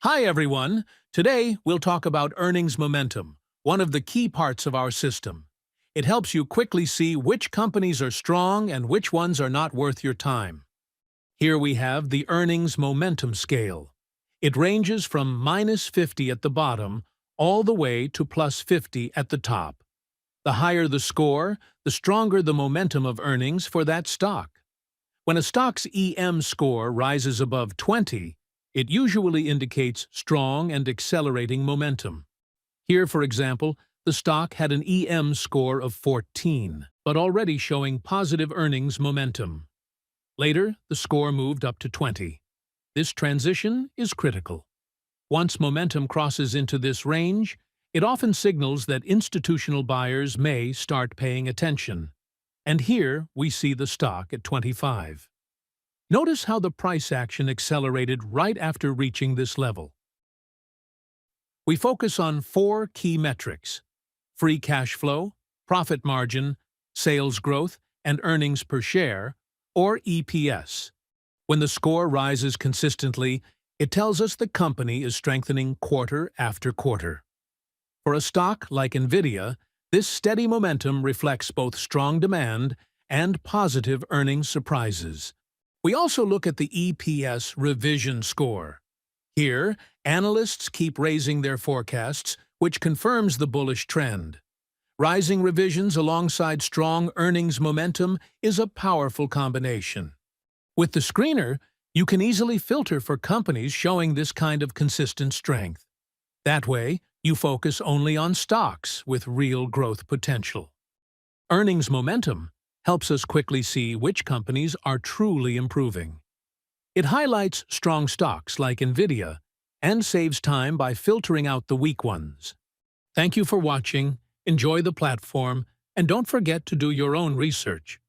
Hi everyone! Today we'll talk about earnings momentum, one of the key parts of our system. It helps you quickly see which companies are strong and which ones are not worth your time. Here we have the earnings momentum scale. It ranges from -50 at the bottom all the way to +50 at the top. The higher the score, the stronger the momentum of earnings for that stock. When a stock's EM score rises above 20, it usually indicates strong and accelerating momentum. Here, for example, the stock had an EM score of 14, but already showing positive earnings momentum. Later, the score moved up to 20. This transition is critical. Once momentum crosses into this range, it often signals that institutional buyers may start paying attention. And here we see the stock at 25. Notice how the price action accelerated right after reaching this level. We focus on 4 key metrics: free cash flow, profit margin, sales growth, and earnings per share, or EPS. When the score rises consistently, it tells us the company is strengthening quarter after quarter. For a stock like Nvidia, this steady momentum reflects both strong demand and positive earnings surprises. We also look at the EPS revision score. Here, analysts keep raising their forecasts, which confirms the bullish trend. Rising revisions alongside strong earnings momentum is a powerful combination. With the screener, you can easily filter for companies showing this kind of consistent strength. That way, you focus only on stocks with real growth potential. Earnings momentum helps us quickly see which companies are truly improving. It highlights strong stocks like Nvidia and saves time by filtering out the weak ones. Thank you for watching, enjoy the platform, and don't forget to do your own research.